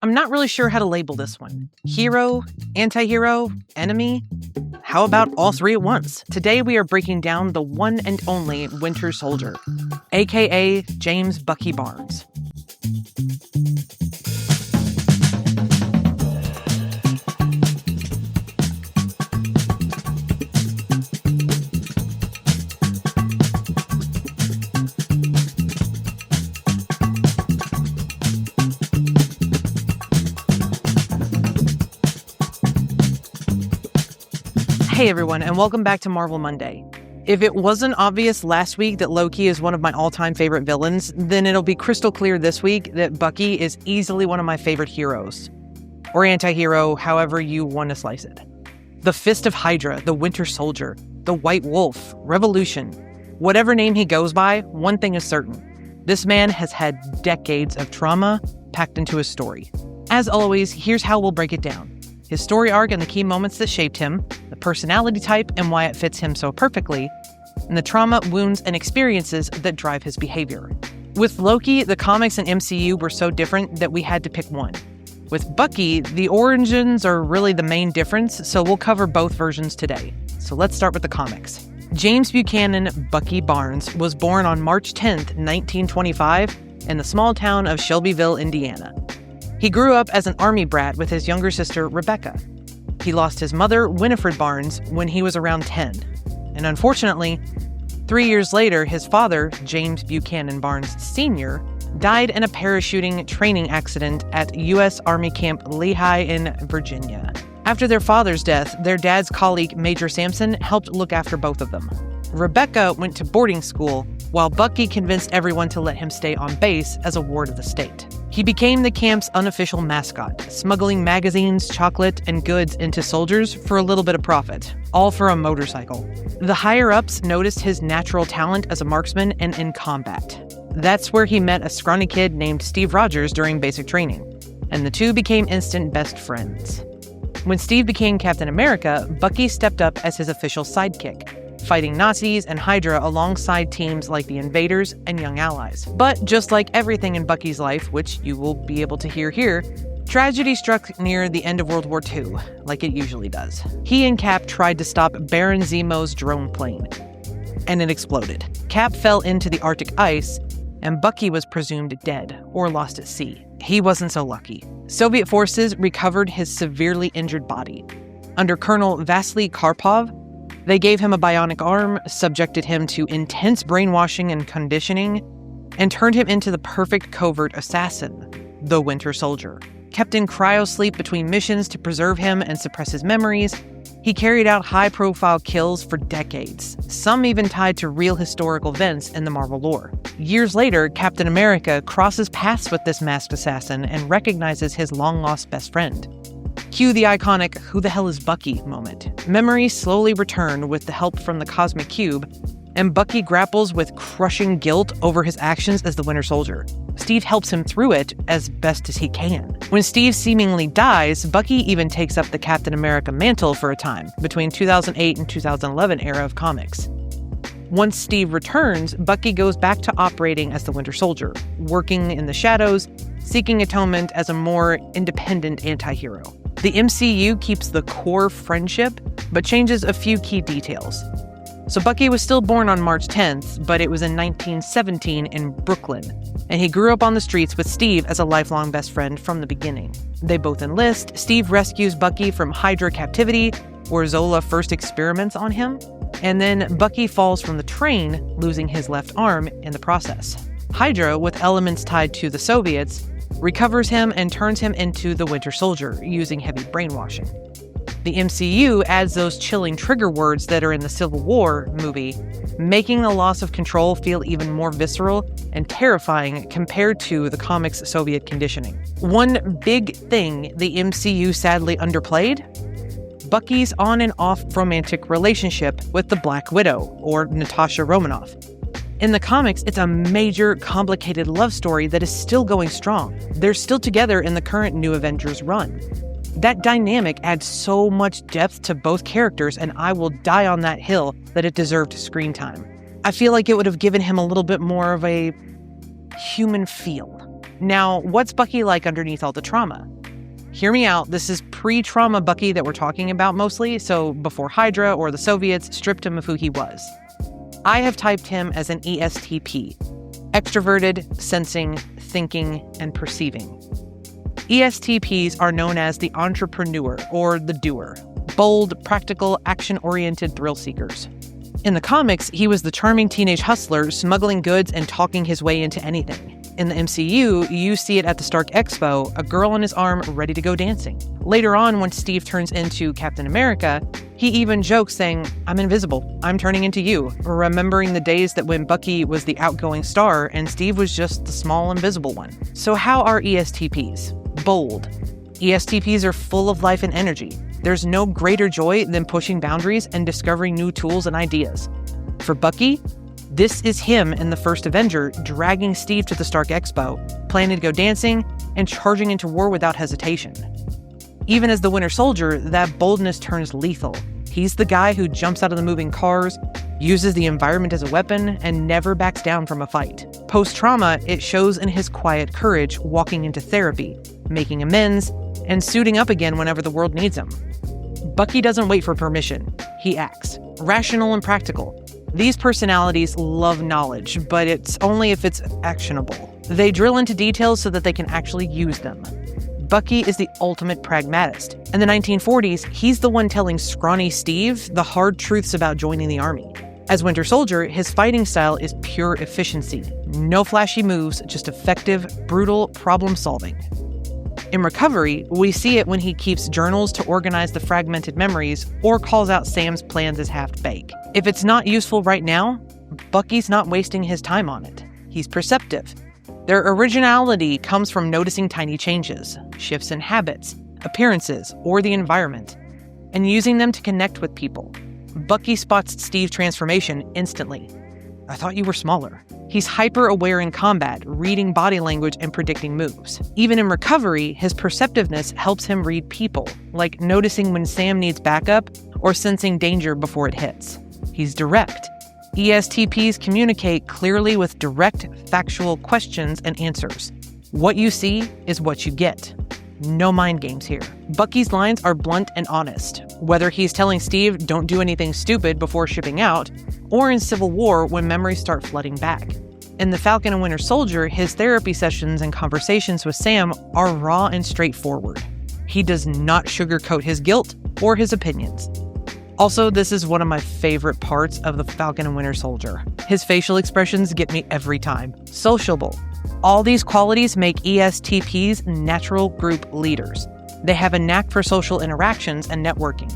I'm not really sure how to label this one. Hero, anti-hero, enemy? How about all three at once? Today we are breaking down the one and only Winter Soldier, aka James Bucky Barnes. Hey everyone, and welcome back to Marvel Monday. If it wasn't obvious last week that Loki is one of my all-time favorite villains, then it'll be crystal clear this week that Bucky is easily one of my favorite heroes. Or anti-hero, however you want to slice it. The Fist of Hydra, the Winter Soldier, the White Wolf, Revolution. Whatever name he goes by, one thing is certain. This man has had decades of trauma packed into his story. As always, here's how we'll break it down. His story arc and the key moments that shaped him, the personality type and why it fits him so perfectly, and the trauma, wounds, and experiences that drive his behavior. With Loki, the comics and MCU were so different that we had to pick one. With Bucky, the origins are really the main difference, so we'll cover both versions today. So let's start with the comics. James Buchanan Bucky Barnes was born on March 10th, 1925, in the small town of Shelbyville, Indiana. He grew up as an army brat with his younger sister, Rebecca. He lost his mother, Winifred Barnes, when he was around 10. And unfortunately, 3 years later, his father, James Buchanan Barnes Sr., died in a parachuting training accident at U.S. Army Camp Lehigh in Virginia. After their father's death, their dad's colleague, Major Sampson, helped look after both of them. Rebecca went to boarding school, while Bucky convinced everyone to let him stay on base as a ward of the state. He became the camp's unofficial mascot, smuggling magazines, chocolate, and goods into soldiers for a little bit of profit, all for a motorcycle. The higher-ups noticed his natural talent as a marksman and in combat. That's where he met a scrawny kid named Steve Rogers during basic training, and the two became instant best friends. When Steve became Captain America, Bucky stepped up as his official sidekick, fighting Nazis and Hydra alongside teams like the Invaders and Young Allies. But just like everything in Bucky's life, which you will be able to hear here, tragedy struck near the end of World War II, like it usually does. He and Cap tried to stop Baron Zemo's drone plane, and it exploded. Cap fell into the Arctic ice, and Bucky was presumed dead or lost at sea. He wasn't so lucky. Soviet forces recovered his severely injured body. Under Colonel Vasily Karpov, they gave him a bionic arm, subjected him to intense brainwashing and conditioning, and turned him into the perfect covert assassin, the Winter Soldier. Kept in cryo-sleep between missions to preserve him and suppress his memories, he carried out high-profile kills for decades, some even tied to real historical events in the Marvel lore. Years later, Captain America crosses paths with this masked assassin and recognizes his long-lost best friend. Cue the iconic "who the hell is Bucky" moment. Memories slowly return with the help from the Cosmic Cube, and Bucky grapples with crushing guilt over his actions as the Winter Soldier. Steve helps him through it as best as he can. When Steve seemingly dies, Bucky even takes up the Captain America mantle for a time, between 2008 and 2011 era of comics. Once Steve returns, Bucky goes back to operating as the Winter Soldier, working in the shadows, seeking atonement as a more independent anti-hero. The MCU keeps the core friendship, but changes a few key details. So Bucky was still born on March 10th, but it was in 1917 in Brooklyn, and he grew up on the streets with Steve as a lifelong best friend from the beginning. They both enlist. Steve rescues Bucky from Hydra captivity, where Zola first experiments on him, and then Bucky falls from the train, losing his left arm in the process. Hydra, with elements tied to the Soviets, recovers him and turns him into the Winter Soldier, using heavy brainwashing. The MCU adds those chilling trigger words that are in the Civil War movie, making the loss of control feel even more visceral and terrifying compared to the comics' Soviet conditioning. One big thing the MCU sadly underplayed: Bucky's on and off romantic relationship with the Black Widow, or Natasha Romanoff. In the comics, it's a major, complicated love story that is still going strong. They're still together in the current New Avengers run. That dynamic adds so much depth to both characters, and I will die on that hill that it deserved screen time. I feel like it would have given him a little bit more of a human feel. Now, what's Bucky like underneath all the trauma? Hear me out, this is pre-trauma Bucky that we're talking about mostly, so before Hydra or the Soviets stripped him of who he was. I have typed him as an ESTP, extroverted, sensing, thinking, and perceiving. ESTPs are known as the entrepreneur or the doer, bold, practical, action-oriented thrill seekers. In the comics, he was the charming teenage hustler smuggling goods and talking his way into anything. In the MCU, you see it at the Stark Expo, a girl on his arm ready to go dancing. Later on, when Steve turns into Captain America, he even jokes saying, "I'm invisible, I'm turning into you," remembering the days that when Bucky was the outgoing star and Steve was just the small invisible one. So how are ESTPs? Bold. ESTPs are full of life and energy. There's no greater joy than pushing boundaries and discovering new tools and ideas. For Bucky, this is him in the first Avenger, dragging Steve to the Stark Expo, planning to go dancing, and charging into war without hesitation. Even as the Winter Soldier, that boldness turns lethal. He's the guy who jumps out of the moving cars, uses the environment as a weapon, and never backs down from a fight. Post-trauma, it shows in his quiet courage, walking into therapy, making amends, and suiting up again whenever the world needs him. Bucky doesn't wait for permission. He acts. Rational and practical. These personalities love knowledge, but it's only if it's actionable. They drill into details so that they can actually use them. Bucky is the ultimate pragmatist. In the 1940s, he's the one telling scrawny Steve the hard truths about joining the army. As Winter Soldier, his fighting style is pure efficiency. No flashy moves, just effective, brutal problem solving. In Recovery, we see it when he keeps journals to organize the fragmented memories or calls out Sam's plans as half-baked. If it's not useful right now, Bucky's not wasting his time on it. He's perceptive. Their originality comes from noticing tiny changes, shifts in habits, appearances, or the environment, and using them to connect with people. Bucky spots Steve's transformation instantly. "I thought you were smaller." He's hyper-aware in combat, reading body language and predicting moves. Even in Recovery, his perceptiveness helps him read people, like noticing when Sam needs backup or sensing danger before it hits. He's direct. ESTPs communicate clearly with direct, factual questions and answers. What you see is what you get. No mind games here. Bucky's lines are blunt and honest, whether he's telling Steve don't do anything stupid before shipping out, or in Civil War when memories start flooding back. In The Falcon and Winter Soldier, his therapy sessions and conversations with Sam are raw and straightforward. He does not sugarcoat his guilt or his opinions. Also, this is one of my favorite parts of The Falcon and Winter Soldier. His facial expressions get me every time. Sociable. All these qualities make ESTPs natural group leaders. They have a knack for social interactions and networking.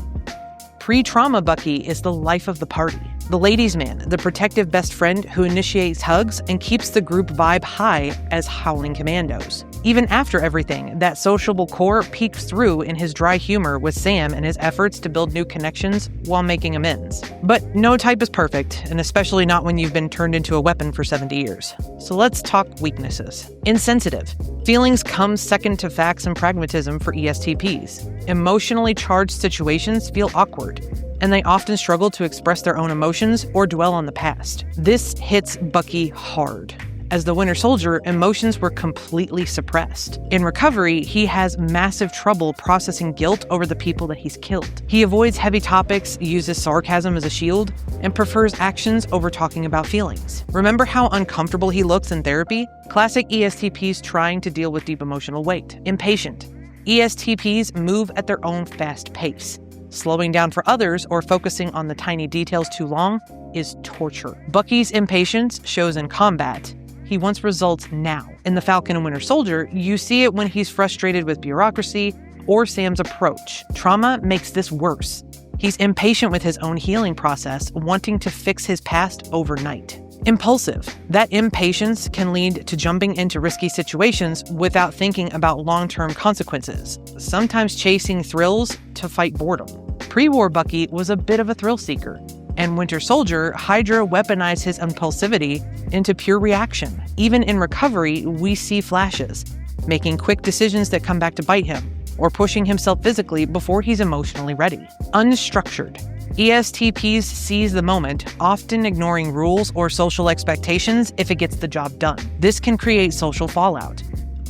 Pre-trauma Bucky is the life of the party. The ladies' man, the protective best friend who initiates hugs and keeps the group vibe high as howling commandos. Even after everything, that sociable core peeks through in his dry humor with Sam and his efforts to build new connections while making amends. But no type is perfect, and especially not when you've been turned into a weapon for 70 years. So let's talk weaknesses. Insensitive. Feelings come second to facts and pragmatism for ESTPs. Emotionally charged situations feel awkward, and they often struggle to express their own emotions or dwell on the past. This hits Bucky hard. As the Winter Soldier, emotions were completely suppressed. In Recovery, he has massive trouble processing guilt over the people that he's killed. He avoids heavy topics, uses sarcasm as a shield, and prefers actions over talking about feelings. Remember how uncomfortable he looks in therapy? Classic ESTPs trying to deal with deep emotional weight. Impatient. ESTPs move at their own fast pace. Slowing down for others or focusing on the tiny details too long is torture. Bucky's impatience shows in combat. He wants results now. In The Falcon and Winter Soldier, you see it when he's frustrated with bureaucracy or Sam's approach. Trauma makes this worse. He's impatient with his own healing process, wanting to fix his past overnight. Impulsive. That impatience can lead to jumping into risky situations without thinking about long-term consequences, sometimes chasing thrills to fight boredom. Pre-war Bucky was a bit of a thrill seeker. And Winter Soldier, Hydra weaponized his impulsivity into pure reaction. Even in Recovery, we see flashes, making quick decisions that come back to bite him, or pushing himself physically before he's emotionally ready. Unstructured. ESTPs seize the moment, often ignoring rules or social expectations if it gets the job done. This can create social fallout.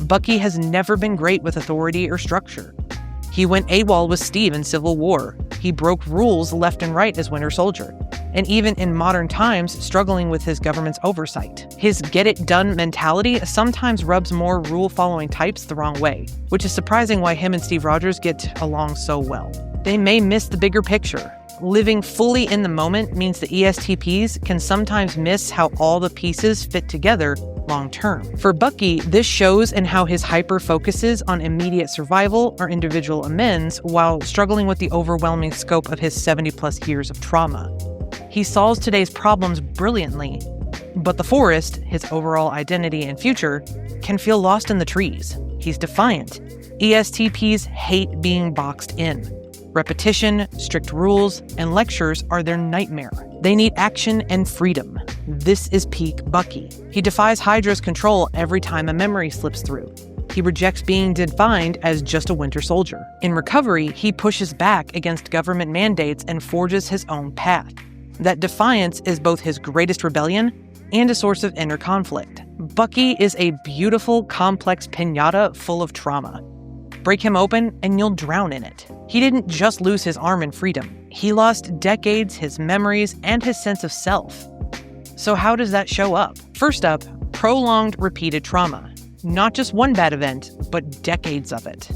Bucky has never been great with authority or structure. He went AWOL with Steve in Civil War. He broke rules left and right as Winter Soldier. And even in modern times, struggling with his government's oversight. His get-it-done mentality sometimes rubs more rule-following types the wrong way, which is surprising why him and Steve Rogers get along so well. They may miss the bigger picture. Living fully in the moment means the ESTPs can sometimes miss how all the pieces fit together long-term. For Bucky, this shows in how his hyper focuses on immediate survival or individual amends while struggling with the overwhelming scope of his 70-plus years of trauma. He solves today's problems brilliantly, but the forest, his overall identity and future, can feel lost in the trees. He's defiant. ESTPs hate being boxed in. Repetition, strict rules, and lectures are their nightmare. They need action and freedom. This is peak Bucky. He defies Hydra's control every time a memory slips through. He rejects being defined as just a Winter Soldier. In recovery, he pushes back against government mandates and forges his own path. That defiance is both his greatest rebellion and a source of inner conflict. Bucky is a beautiful, complex piñata full of trauma. Break him open and you'll drown in it. He didn't just lose his arm and freedom. He lost decades, his memories, and his sense of self. So how does that show up? First up, prolonged repeated trauma. Not just one bad event, but decades of it.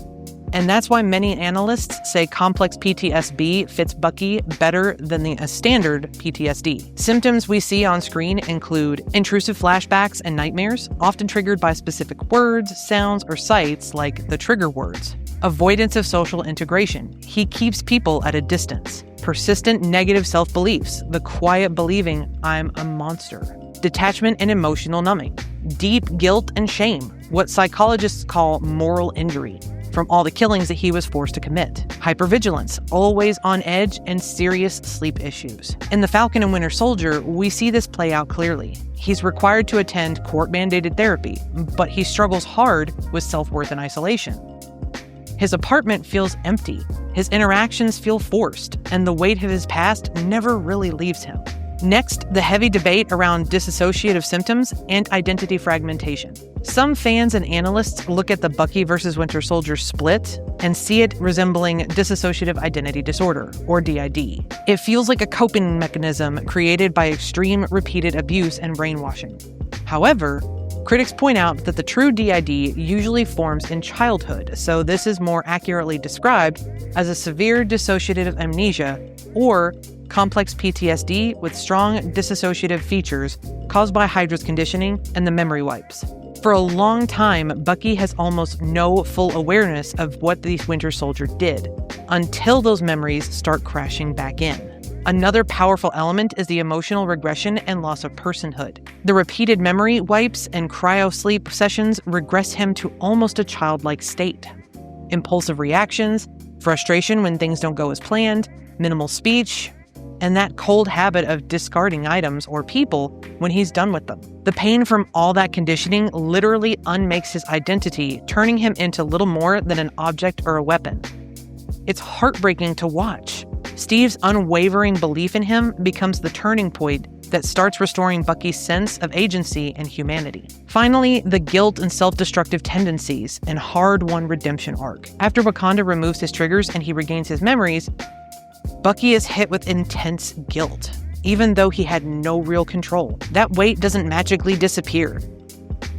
And that's why many analysts say complex PTSD fits Bucky better than the standard PTSD. Symptoms we see on screen include intrusive flashbacks and nightmares, often triggered by specific words, sounds, or sights like the trigger words. Avoidance of social integration. He keeps people at a distance. Persistent negative self-beliefs, the quiet believing I'm a monster. Detachment and emotional numbing. Deep guilt and shame, what psychologists call moral injury, from all the killings that he was forced to commit. Hypervigilance, always on edge, and serious sleep issues. In The Falcon and Winter Soldier, we see this play out clearly. He's required to attend court-mandated therapy, but he struggles hard with self-worth and isolation. His apartment feels empty, his interactions feel forced, and the weight of his past never really leaves him. Next, the heavy debate around dissociative symptoms and identity fragmentation. Some fans and analysts look at the Bucky versus Winter Soldier split and see it resembling dissociative identity disorder, or DID. It feels like a coping mechanism created by extreme repeated abuse and brainwashing. However, critics point out that the true DID usually forms in childhood, so this is more accurately described as a severe dissociative amnesia or complex PTSD with strong dissociative features caused by Hydra's conditioning and the memory wipes. For a long time, Bucky has almost no full awareness of what the Winter Soldier did, until those memories start crashing back in. Another powerful element is the emotional regression and loss of personhood. The repeated memory wipes and cryo-sleep sessions regress him to almost a childlike state. Impulsive reactions, frustration when things don't go as planned, minimal speech, and that cold habit of discarding items or people when he's done with them. The pain from all that conditioning literally unmakes his identity, turning him into little more than an object or a weapon. It's heartbreaking to watch. Steve's unwavering belief in him becomes the turning point that starts restoring Bucky's sense of agency and humanity. Finally, the guilt and self-destructive tendencies and hard-won redemption arc. After Wakanda removes his triggers and he regains his memories, Bucky is hit with intense guilt, even though he had no real control. That weight doesn't magically disappear.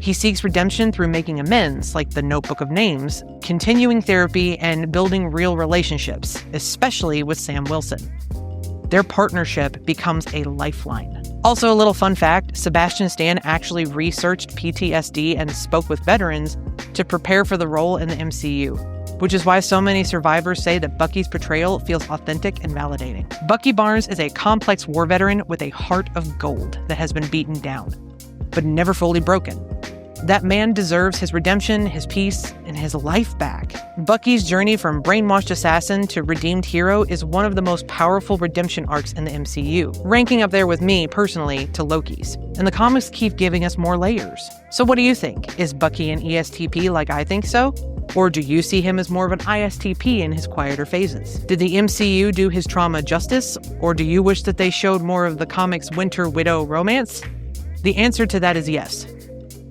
He seeks redemption through making amends, like the Notebook of Names, continuing therapy, and building real relationships, especially with Sam Wilson. Their partnership becomes a lifeline. Also, a little fun fact, Sebastian Stan actually researched PTSD and spoke with veterans to prepare for the role in the MCU, which is why so many survivors say that Bucky's portrayal feels authentic and validating. Bucky Barnes is a complex war veteran with a heart of gold that has been beaten down, but never fully broken. That man deserves his redemption, his peace, and his life back. Bucky's journey from brainwashed assassin to redeemed hero is one of the most powerful redemption arcs in the MCU, ranking up there with me, personally, to Loki's. And the comics keep giving us more layers. So what do you think? Is Bucky an ESTP like I think so? Or do you see him as more of an ISTP in his quieter phases? Did the MCU do his trauma justice? Or do you wish that they showed more of the comics' Winter Widow romance? The answer to that is yes.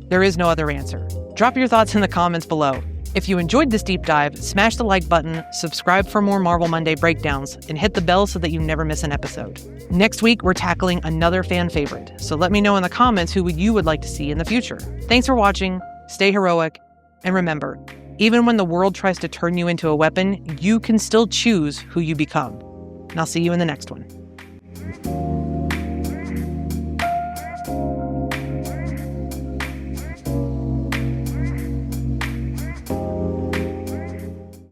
There is no other answer. Drop your thoughts in the comments below. If you enjoyed this deep dive, smash the like button, subscribe for more Marvel Monday breakdowns, and hit the bell so that you never miss an episode. Next week, we're tackling another fan favorite, so let me know in the comments who you would like to see in the future. Thanks for watching, stay heroic, and remember, even when the world tries to turn you into a weapon, you can still choose who you become. And I'll see you in the next one.